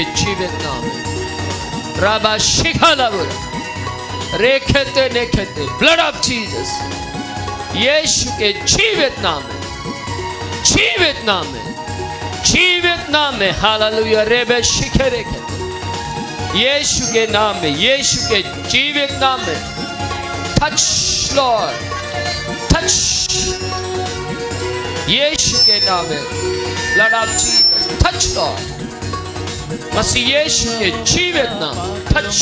के जीवित नाम में राबा शिखालाबुरा रेखते नेखते ब्लड ऑफ जीसस यीशु के जीवित नाम में, जीवित नाम में, जीवित नाम में हालेलुया रेबे शिखे रेखते यीशु के नाम में, यीशु के जीवित नाम में टच लॉर्ड टच यीशु के नाम में blood of Jesus touch Lord मसीह यीशु के जीवित नाम टच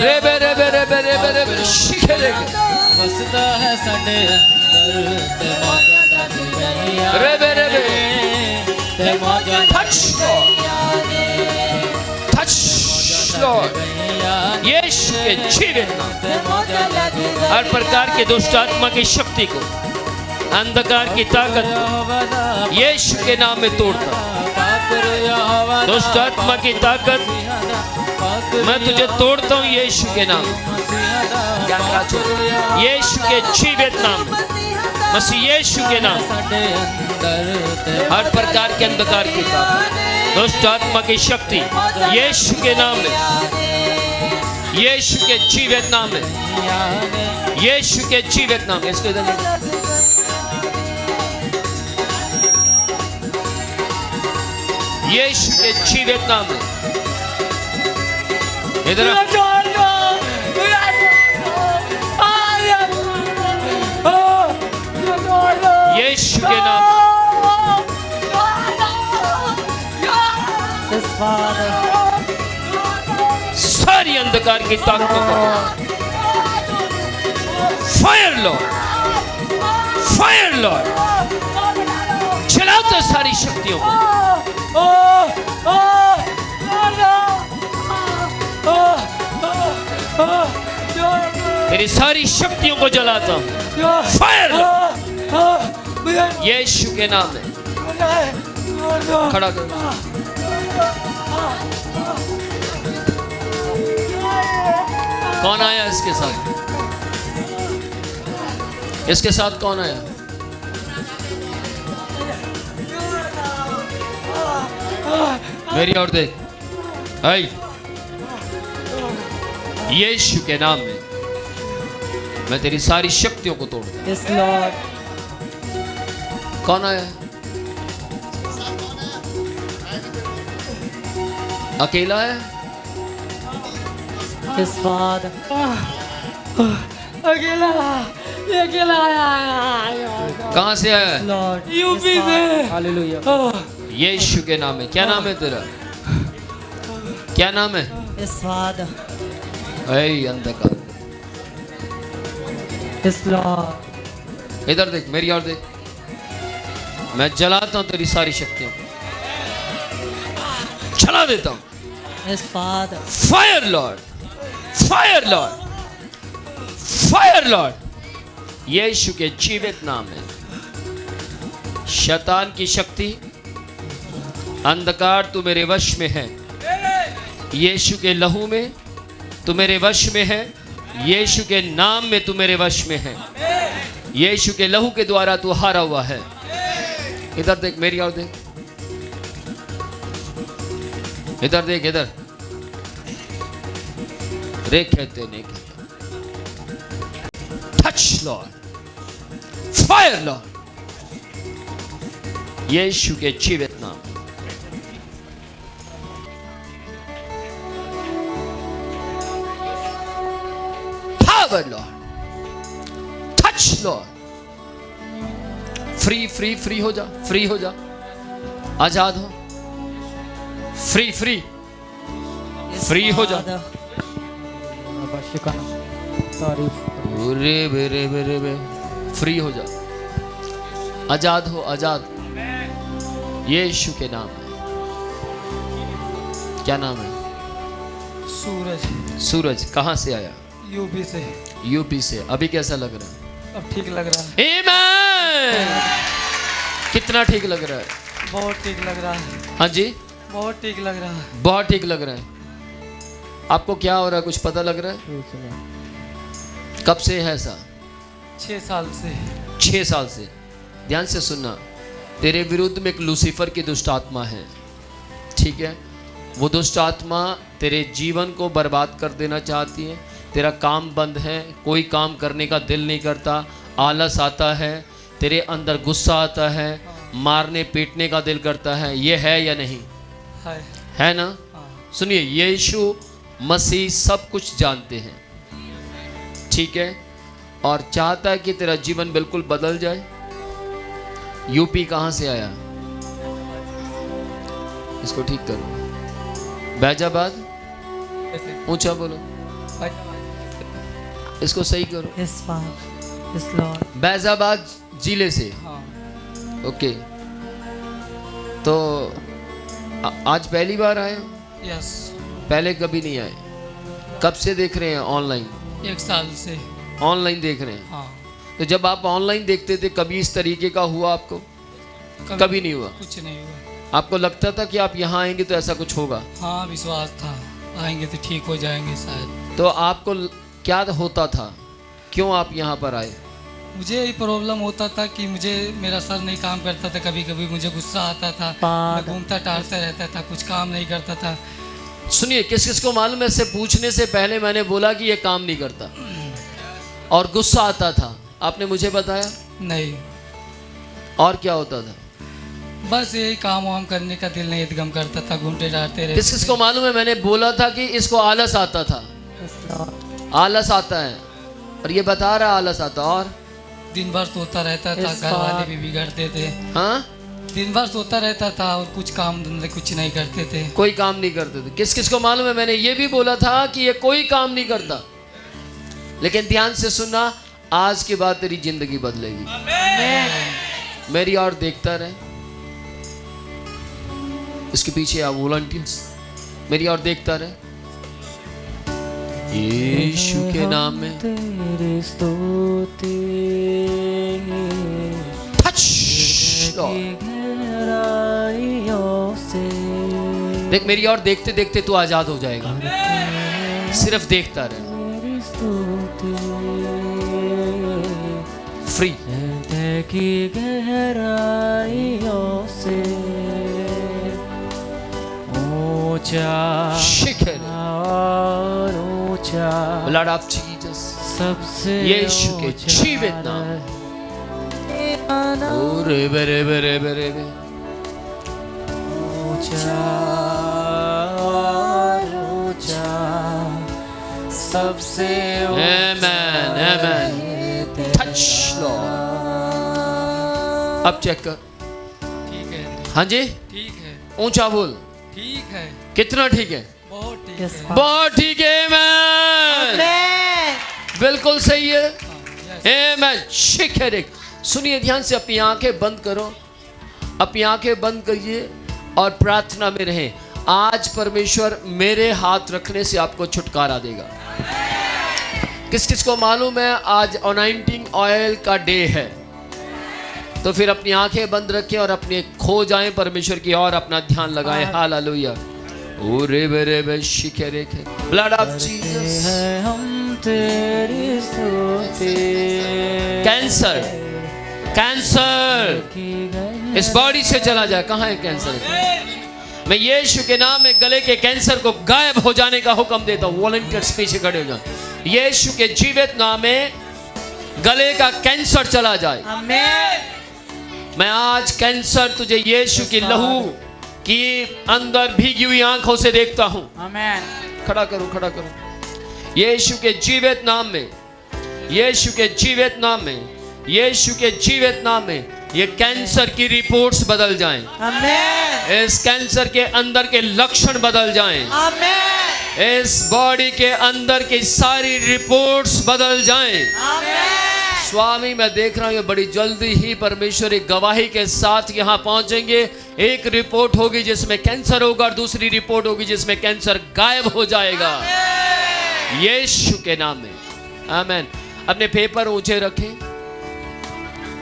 रेबे रेबे रेबे रेबे रेबे शिखे रेखते वसदा है साडे अंदर ते मौजा दी गईया रेबे रेबे ते मौजा टच लॉर्ड टच लॉर्ड यीशु के जीवित नाम ते मौजा दी हर प्रकार के दुष्ट आत्मा की शक्ति को अंधकार की ताकत को यीशु के नाम में तोड़ता दुष्ट आत्मा की ताकत मैं तुझे तोड़ता हूँ यीशु के नाम यीशु के जीवित नाम मसीह यीशु के नाम हर प्रकार के अंधकार की ताकत दुष्ट आत्मा की शक्ति यीशु के नाम में यीशु के जीवित नाम में यीशु के जीवित नाम इसको इधर यीशु के जीवित नाम में इधर यीशु के नाम सारी अंधकार की ताकतों को फायर लॉर्ड चलाओ तो सारी शक्तियों को मेरी सारी शक्तियों को जलाता हूँ फायर यीशु के नाम में खड़ा करो कौन आया इसके साथ कौन आया मेरी ओर देख यीशु के नाम में मैं तेरी सारी शक्तियों को तोड़ दूं यस लॉर्ड कौन आया अकेला है यस फादर अकेला आया कहां से आया लॉर्ड यूपी से हालेलुया यीशु के नाम में क्या नाम है तेरा क्या नाम है यस फादर ऐ अंधकार यस लॉर्ड इधर देख मेरी ओर देख मैं जलाता हूं तेरी सारी शक्तियों को जला देता हूं yes father fire Lord fire Lord fire Lord यीशु के जीवित नाम में शैतान की शक्ति अंधकार तू मेरे वश में है यीशु के लहू में तू मेरे वश में है यीशु के नाम में तू मेरे वश में है यीशु के लहू के द्वारा तू हारा हुआ है इधर देख मेरी ओर देख इधर देख इधर रे कहते नहीं कहते टच लॉर्ड फायर लॉर्ड यीशु के जीवित नाम power Lord touch Lord free free free हो जा आजाद हो फ्री फ्री फ्री हो जा रे बे फ्री हो जा आजाद हो आजाद यीशु के नाम में क्या नाम है सूरज कहाँ से आया यूपी से अभी कैसा लग रहा है अब ठीक लग रहा है आमीन कितना ठीक लग रहा है बहुत ठीक लग रहा है हाँ जी बहुत ठीक लग रहा है बहुत ठीक लग रहा है आपको क्या हो रहा है कुछ पता लग रहा है कब से है ऐसा 6 साल से 6 साल से ध्यान से सुनना तेरे विरुद्ध में एक लूसीफर की दुष्ट आत्मा है ठीक है। वो दुष्ट आत्मा तेरे जीवन को बर्बाद कर देना चाहती है। तेरा काम बंद है, कोई काम करने का दिल नहीं करता, आलस आता है, तेरे अंदर गुस्सा आता है, मारने पीटने का दिल करता है। ये है या नहीं? है ना? सुनिए, यीशु मसीह सब कुछ जानते हैं, ठीक है, और चाहता है कि तेरा जीवन बिल्कुल बदल जाए। यूपी कहाँ से आया? इसको ठीक करो। बैजाबाद, ऊंचा बोलो, इसको सही करो। बैजाबाद जिले से। ओके, तो आज पहली बार आए? यस। पहले कभी नहीं आए? कब से देख रहे हैं ऑनलाइन? 1 साल से ऑनलाइन देख रहे हैं। हाँ। तो जब आप ऑनलाइन देखते थे कभी इस तरीके का हुआ आपको? कभी नहीं हुआ? कुछ नहीं हुआ। आपको लगता था कि आप यहाँ आएंगे तो ऐसा कुछ होगा? हाँ, विश्वास था आएंगे तो ठीक हो जाएंगे शायद। तो आपको क्या होता था, क्यों आप यहाँ पर आए? मुझे ये प्रॉब्लम होता था कि मेरा सर नहीं काम करता था, कभी कभी मुझे गुस्सा आता था, मैं घूमता टहलता रहता था, कुछ काम नहीं करता था। सुनिए, किस किस को मालूम है, इससे पूछने से पहले मैंने बोला कि ये काम नहीं करता और गुस्सा आता था, आपने मुझे बताया नहीं। और क्या होता था? बस यही काम वाम करने का दिल नहीं एकदम करता था, घूमते टहलते रहते। किस किस को मालूम है, मैंने बोला था कि इसको आलस आता था, आलस आता है, और ये बता रहा आलस आता। और दिन भर सोता रहता था, घर वाले भी बिगड़ते थे। हाँ, दिन भर सोता रहता था और कुछ काम धंधे कुछ नहीं करते थे, कोई काम नहीं करते थे। किस किस को मालूम है, मैंने ये भी बोला था कि ये कोई काम नहीं करता। लेकिन ध्यान से सुनना, आज के बाद तेरी जिंदगी बदलेगी। मेरी और देखता रहे, इसके पीछे आप वॉलंटियर्स, मेरी और देखता रहे। यीशु के नाम में तेरी स्तुति टच लॉर्ड। गहराइयों से देख, मेरी और देखते देखते तू आजाद हो जाएगा। सिर्फ देखता रहे। तेरी स्तुति फ्री की गहराइयों से ऊंचा शिखर और ऊंचा ब्लड ऑफ जीसस, सबसे यीशु के जीवित नाम। रे बरे बरे बरे बरे। ऊंचा और ऊंचा सबसे आमेन आमेन। Touch Lord. अब चेक कर। ठीक है, हाँ जी, ठीक है, ऊंचा बोल। ठीक है, कितना ठीक है? बहुत ठीक है, बहुत ठीक है। आमेन, बिल्कुल सही है। आमेन। शिखर एक। सुनिए ध्यान से, अपनी आंखें बंद करो, अपनी आंखें बंद करिए और प्रार्थना में रहें। आज परमेश्वर मेरे हाथ रखने से आपको छुटकारा देगा। किस किस को मालूम है आज अनॉइंटिंग ऑयल का डे है? तो फिर अपनी आंखें बंद रखें और अपने खो जाएं परमेश्वर की और अपना ध्यान लगाएं। हालेलुया। ओ रे बरे बे शिखर एक। Blood of Jesus. हम तेरी स्तुति कैंसर, कैंसर इस बॉडी से चला जाए। कहाँ है कैंसर? मैं यीशु के नाम में गले के कैंसर को गायब हो जाने का हुक्म देता हूँ। वॉलंटियर्स पीछे खड़े हो जाए। यीशु के जीवित नाम में गले का कैंसर चला जाए। मैं आज कैंसर तुझे यीशु की लहू की अंदर भीगी हुई आंखों से देखता हूँ। खड़ा करो, खड़ा करो। यीशु के जीवित नाम में, यीशु के जीवित नाम में, यीशु के जीवित नाम में ये कैंसर की रिपोर्ट्स बदल जाएं। इस कैंसर के अंदर के लक्षण बदल जाएं। इस बॉडी के अंदर की सारी रिपोर्ट्स बदल जाएं। स्वामी, मैं देख रहा हूँ बड़ी जल्दी ही परमेश्वर एक गवाही के साथ यहाँ पहुंचेंगे। एक रिपोर्ट होगी जिसमें कैंसर होगा और दूसरी रिपोर्ट होगी जिसमें कैंसर गायब हो जाएगा यीशु के नाम में। आमीन। अपने पेपर ऊंचे रखें,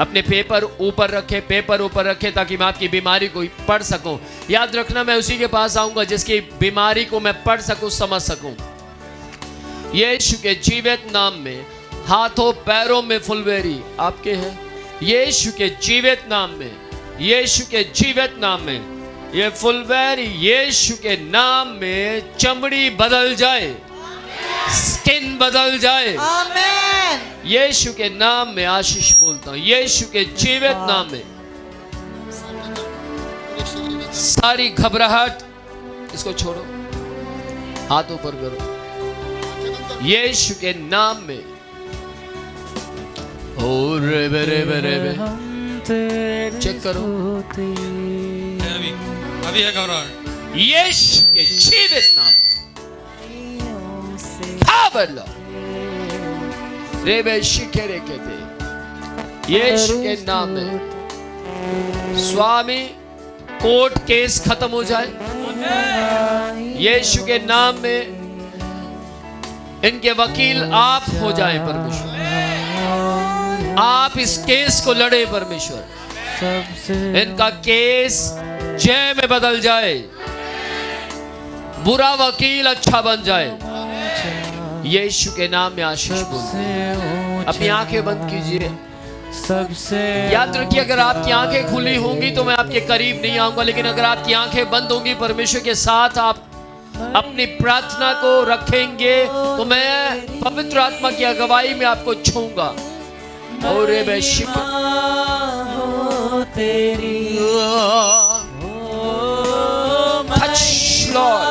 अपने पेपर ऊपर रखें, पेपर ऊपर रखें ताकि मैं आपकी बीमारी को पढ़ सकूं। याद रखना, मैं उसी के पास आऊंगा जिसकी बीमारी को मैं पढ़ सकूं, समझ सकूं। यीशु के जीवित नाम में हाथों पैरों में फुलवेरी आपके हैं। यीशु के जीवित नाम में, यीशु के जीवित नाम में ये फुलबेरी यीशु के नाम में चमड़ी बदल जाए, स्किन बदल जाए। आमेन। यीशु के नाम में आशीष बोलता हूं, यीशु के जीवित नाम में। सारी घबराहट इसको छोड़ो, हाथ ऊपर करो, यीशु के नाम में। और चेक करो, अभी है घबराहट। यीशु के जीवित नाम खाबरला रेबे शिकेरे कहते, यीशु के नाम में स्वामी कोर्ट केस खत्म हो जाए। यीशु के नाम में इनके वकील आप हो जाए परमेश्वर, आप इस केस को लड़े परमेश्वर, इनका केस जय में बदल जाए, बुरा वकील अच्छा बन जाए। यीशु के नाम में आशीष बोलते। अपनी आंखें बंद कीजिए। याद रखिए, अगर आपकी आंखें खुली होंगी तो मैं आपके करीब नहीं आऊंगा, लेकिन अगर आपकी आंखें बंद होंगी, परमेश्वर के साथ आप अपनी प्रार्थना को रखेंगे, तो मैं पवित्र आत्मा की अगुवाई में आपको छूंगा। और तेरी touch Lord,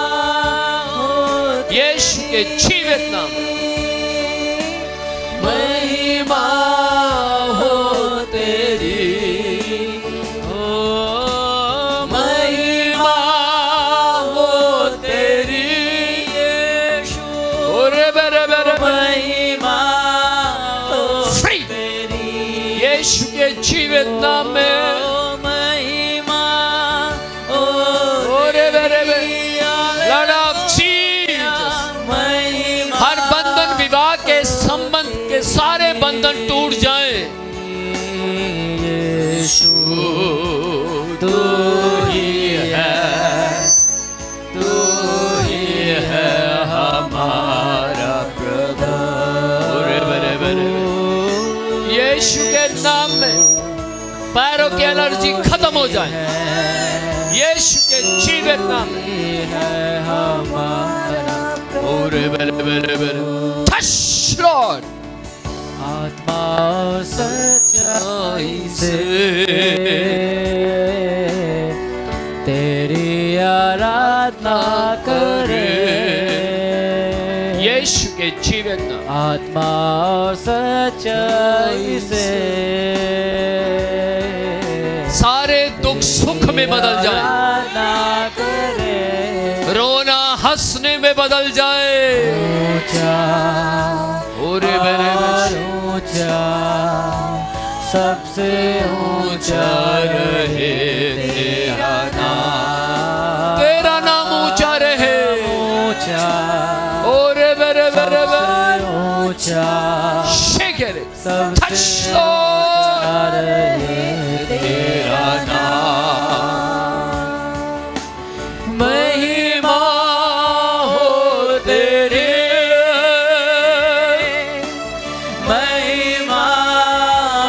यीशु के जीवित नाम महिमा हो तेरी, ओ महिमा हो तेरी यीशु, और महिमा हो फ्री तेरी यीशु के जीवित नाम में। महिमा हो और Lord of Jesus, महिमा हर बंधन, विवाह के संबंध के सारे बंधन टूट जाए। यीशु तू ही है, तू ही है हमारा प्रभु। यीशु के नाम में पैरों की एलर्जी खत्म हो जाए, यीशु के जीवित नाम में। Touch Lord, आत्मा और सच्चाई से तेरी आराधना करे, यीशु के जीवित नाम। आत्मा और सच्चाई से सारे दुख सुख में बदल जाए, आराधना करे, रोना हंसने में बदल जाए। ऊंचा और ऊंचा सबसे ऊंचा रहे तेरा नाम, तेरा नाम ऊंचा रहे, ऊंचा और ऊंचा शेखर सबसे ऊंचा रहे तेरा नाम, महिमा हो तेरी, महिमा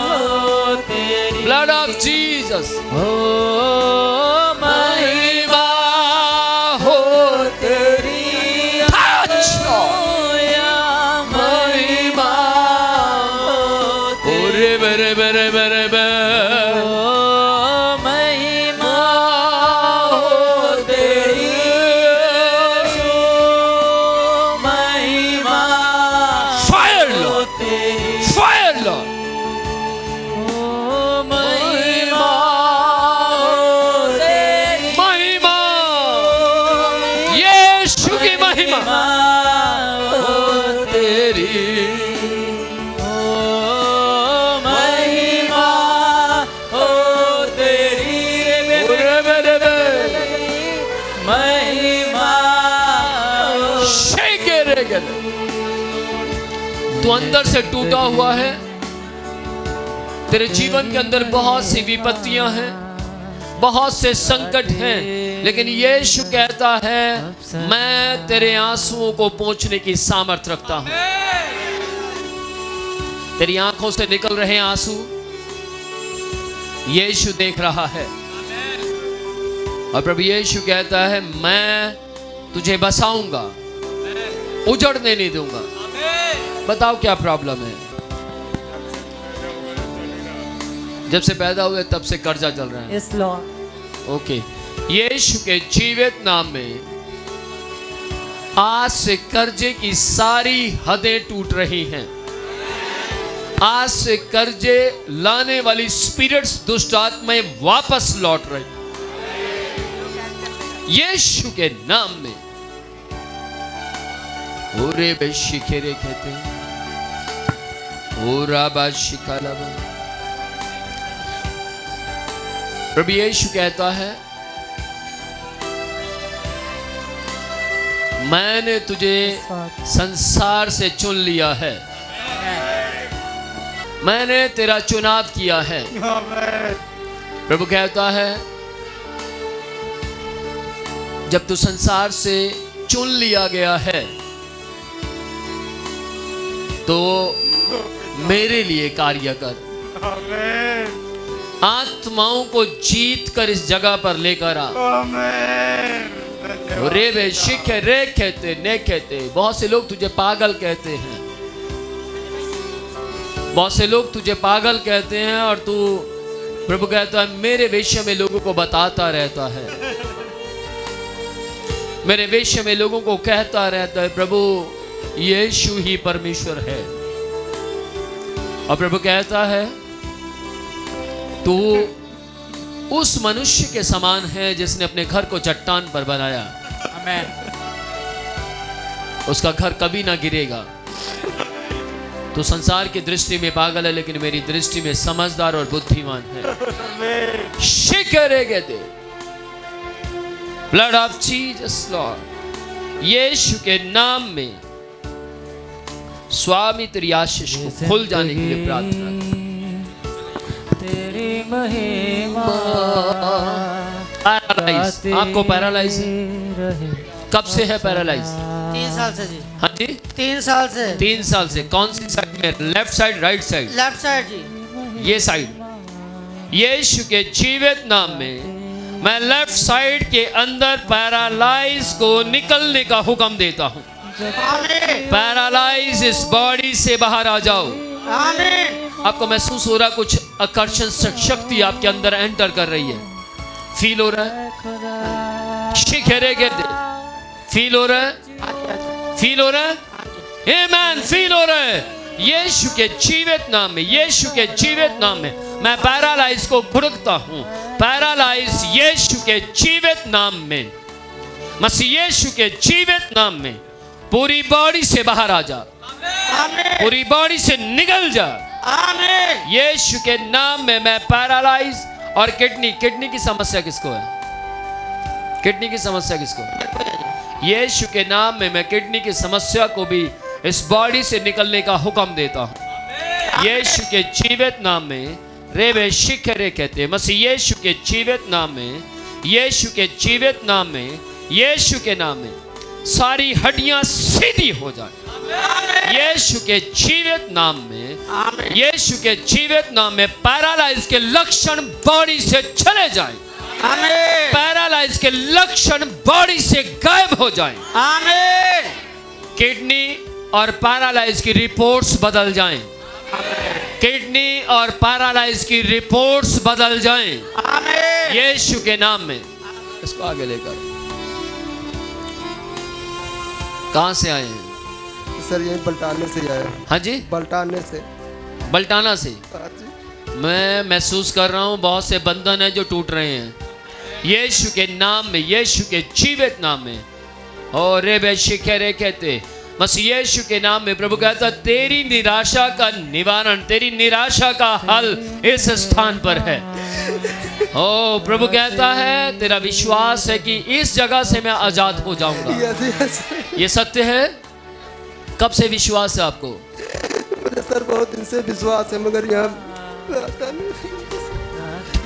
हो तेरी, ब्लड ऑफ जीसस, हो महिमा हो तेरी, Touch Lord, महिमा हो तेरी, ओ महिमा हो तेरी, महिमा Fire हो Lord, तेरी, Fire Lord, ओ महिमा हो तेरी, महिमा, यीशु की महिमा हो तेरी, ओ महिमा हो तेरी, महिमा हो शेखर। तू अंदर से टूटा हुआ है, तेरे जीवन के अंदर बहुत सी विपत्तियां हैं, बहुत से संकट हैं, लेकिन यीशु कहता है मैं तेरे आंसुओं को पोंछने की सामर्थ रखता हूं। तेरी आंखों से निकल रहे आंसू यीशु देख रहा है। और प्रभु यीशु कहता है मैं तुझे बसाऊंगा, उजड़ने नहीं दूंगा। बताओ क्या प्रॉब्लम है? जब से पैदा हुए तब से कर्जा चल रहा है। Yes Lord. ओके, यीशु के जीवित नाम में आज से कर्जे की सारी हदें टूट रही हैं। आज से कर्जे लाने वाली स्पिरिट्स, दुष्ट आत्माएं वापस लौट रही यीशु के नाम में। ओरे बेशिखेरे कहते हैं, ओरा बाशिकालाबा। प्रभु यीशु कहता है मैंने तुझे संसार से चुन लिया है, मैंने तेरा चुनाव किया है। प्रभु कहता है जब तू संसार से चुन लिया गया है तो मेरे लिए कार्य कर। आत्माओं को जीत कर इस जगह पर लेकर आ। रे वे शिखे रे कहते ने कहते। बहुत से लोग तुझे पागल कहते हैं, बहुत से लोग तुझे पागल कहते हैं और तू, प्रभु कहता है मेरे विषय में लोगों को बताता रहता है, मेरे विषय में लोगों को कहता रहता है प्रभु यीशु ही परमेश्वर है। और प्रभु कहता है तू उस मनुष्य के समान है जिसने अपने घर को चट्टान पर बनाया। आमेन। उसका घर कभी ना गिरेगा। तू संसार की दृष्टि में पागल है लेकिन मेरी दृष्टि में समझदार और बुद्धिमान है। शिकरेगे दे ब्लड ऑफ जीसस लॉर्ड। यीशु के नाम में स्वामी तेरी आशीष को खुल जाने के लिए प्रार्थना कर। तेरी महिमा पैरालाइज, आपको पैरालाइज है? कब से है पैरालाइज? 3 साल से जी। हाँ जी 3 साल से। 3 साल से। कौन सी साइड में? Left side, right side? Left side जी। ये साइड। यीशु के जीवित नाम में मैं लेफ्ट साइड के अंदर पैरालाइज को निकलने का हुक्म देता हूँ। पैरालाइज इस बॉडी से बाहर आ जाओ। आपको महसूस हो रहा कुछ आकर्षण शक्ति आपके अंदर एंटर कर रही है? फील हो रहा है? शिखरे गिरदे फील हो रहा है? फील हो रहा है? आमेन। फील हो रहा है? यीशु के जीवित नाम में, यीशु के जीवित नाम में मैं पैरालाइज को भुड़कता हूँ। पैरालाइज यीशु के जीवित नाम में, मसीह यीशु के जीवित नाम में पूरी बॉडी से बाहर आ जा, पूरी बॉडी से निकल जा। यीशु के नाम में मैं पैरालाइज। और किडनी की समस्या किसको है? किडनी की समस्या किसको है? यीशु के नाम में मैं किडनी की समस्या को भी इस बॉडी से निकलने का हुक्म देता हूँ। यीशु के जीवित नाम में रेबे शिखरे कहते, मसीह यीशु के जीवित नाम में, यीशु के जीवित नाम में, यीशु के नाम में सारी हड्डियां सीधी हो जाए। यीशु के जीवित नाम में, यीशु के जीवित नाम में पैरालाइज के लक्षण बॉडी से चले जाएं। पैरालाइज के लक्षण बॉडी से गायब हो जाएं। किडनी और पैरालाइज की रिपोर्ट्स बदल जाएं। किडनी और पैरालाइज की रिपोर्ट्स बदल जाएं। यीशु के नाम में। इसको आगे लेकर। कहां से आए हैं सर? यही बल्टाने से आया। हाँ जी, बल्टाने से। बल्टाना से। हाँ जी। मैं महसूस कर रहा हूं बहुत से बंधन है जो टूट रहे हैं यीशु के नाम में, यीशु के जीवित नाम में। और रे शिखरे कहते, मसीह यीशु के नाम में प्रभु कहता तेरी निराशा का निवारण, तेरी निराशा का हल इस स्थान पर है। ओ प्रभु कहता है तेरा विश्वास है कि इस जगह से मैं आजाद हो जाऊंगा। ये सत्य है? कब से विश्वास है आपको? मुझे सर बहुत दिन से विश्वास है मगर यहाँ आता नहीं।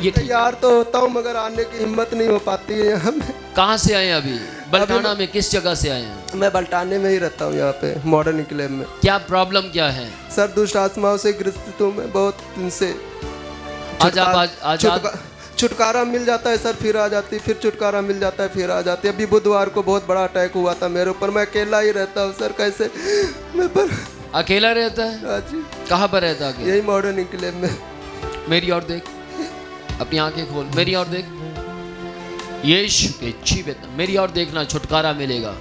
ये तैयार तो होता हूँ मगर आने की हिम्मत नहीं हो पाती है यहाँ में। कहाँ से आए अभी? बल्टाना में किस जगह से आए हैं? मैं बल्टाने में ही रहता हूँ, यहाँ पे मॉडर्न इनक्लेव में। क्या प्रॉब्लम क्या है? सर दुष्ट आत्माओं से ग्रसित हूँ मैं बहुत दिन से। छुटकारा मिल जाता है सर, फिर आ जाती, फिर छुटकारा मिल जाता है, फिर आ जाती। अभी बुधवार को बहुत बड़ा अटैक हुआ था मेरे ऊपर, मैं अकेला ही रहता हूँ सर, कैसे मैं पर। अकेला रहता है? हाँ जी। कहाँ पर रहता है? यही मॉडर्न इनकलेव में। मेरी ओर देख, अपनी आंखें खोल, मेरी ओर देख। यीशु के जीवित, मेरी ओर देखना, छुटकारा मिलेगा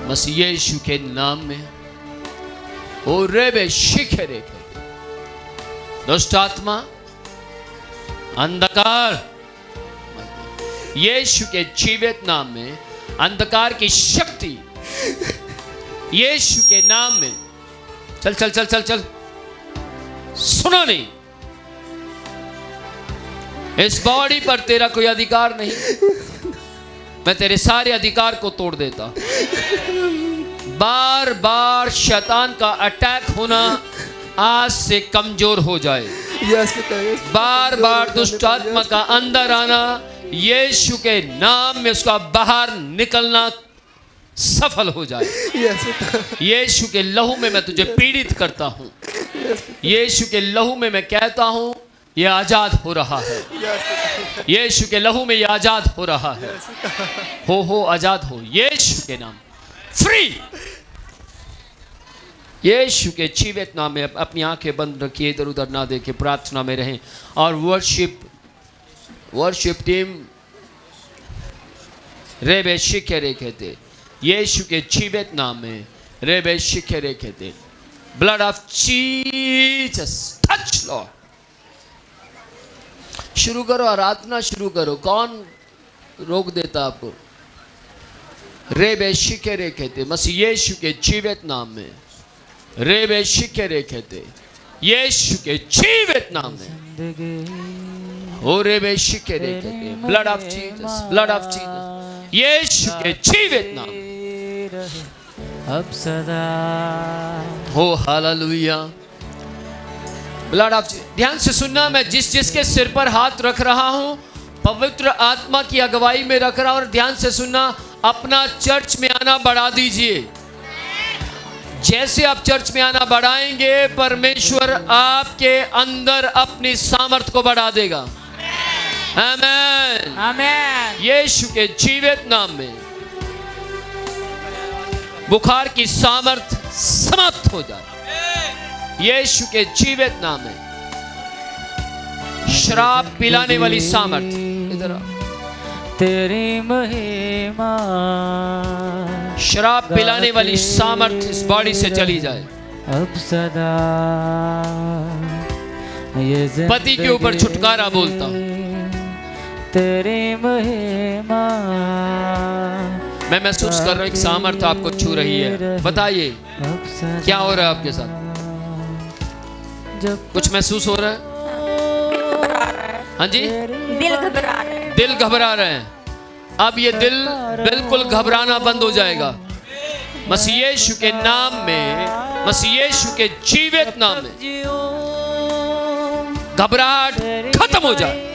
मसीह यीशु के नाम में। ओ रेबे शिखे रेखे, दुष्ट आत्मा, अंधकार, यीशु के जीवित नाम में अंधकार की शक्ति यीशु के नाम में, चल चल चल चल चल। सुनो नहीं, इस बॉडी पर तेरा कोई अधिकार नहीं। मैं तेरे सारे अधिकार को तोड़ देता। बार बार शैतान का अटैक होना आज से कमजोर हो जाए। बार बार दुष्ट आत्मा का अंदर आना यीशु के नाम में उसका बाहर निकलना सफल हो जाए। यीशु के लहू में मैं तुझे पीड़ित करता हूं। यीशु के लहू में मैं कहता हूं ये आजाद हो रहा है। यीशु के लहू में ये आजाद हो रहा है। हो आजाद हो यीशु के नाम, फ्री। यीशु के जीवित नाम में अपनी आंखें बंद रखिए, इधर उधर ना देखे, प्रार्थना में रहें। और वर्शिप टीम रेबे शिखे रे कहते, यीशु के जीवित नाम में रेबे शिखे रे कहते। Blood of Jesus touch Lord. शुरू करो, आराधना शुरू करो। कौन रोक देता आपको? रेबे शिखे रे कहते, मसीह यीशु के जीवित नाम में रेबे शिखे रे कहते, यीशु के जीवित नाम में। ओ रेबे शिखे रे कहते, blood of Jesus, blood of Jesus, यीशु के जीवित नाम अब सदा। हो हालेलुया। ब्लड ऑफ, ध्यान से सुनना। मैं जिसके सिर पर हाथ रख रहा हूं पवित्र आत्मा की अगुवाई में रख रहा हूं। और ध्यान से सुनना, अपना चर्च में आना बढ़ा दीजिए। जैसे आप चर्च में आना बढ़ाएंगे परमेश्वर आपके अंदर अपनी सामर्थ को बढ़ा देगा। आमीन आमीन। यीशु के जीवित नाम में बुखार की सामर्थ समाप्त हो जाए। यीशु के जीवित नाम में शराब पिलाने वाली सामर्थ, इधर आओ, तेरी महिमा, शराब पिलाने वाली सामर्थ इस बॉडी से चली जाए। अब सदा। ये पति के ऊपर छुटकारा बोलता हूं। तेरी महिमा। मैं महसूस कर रहा हूं एक सामर्थ आपको छू रही है। बताइए क्या हो रहा है आपके साथ? कुछ महसूस हो रहा है? हाँ जी, दिल घबरा रहा है। दिल घबरा रहे हैं। अब ये दिल बिल्कुल घबराना बंद हो जाएगा मसीह यीशु के नाम में, मसीह यीशु के जीवित नाम में। घबराहट खत्म हो जाए।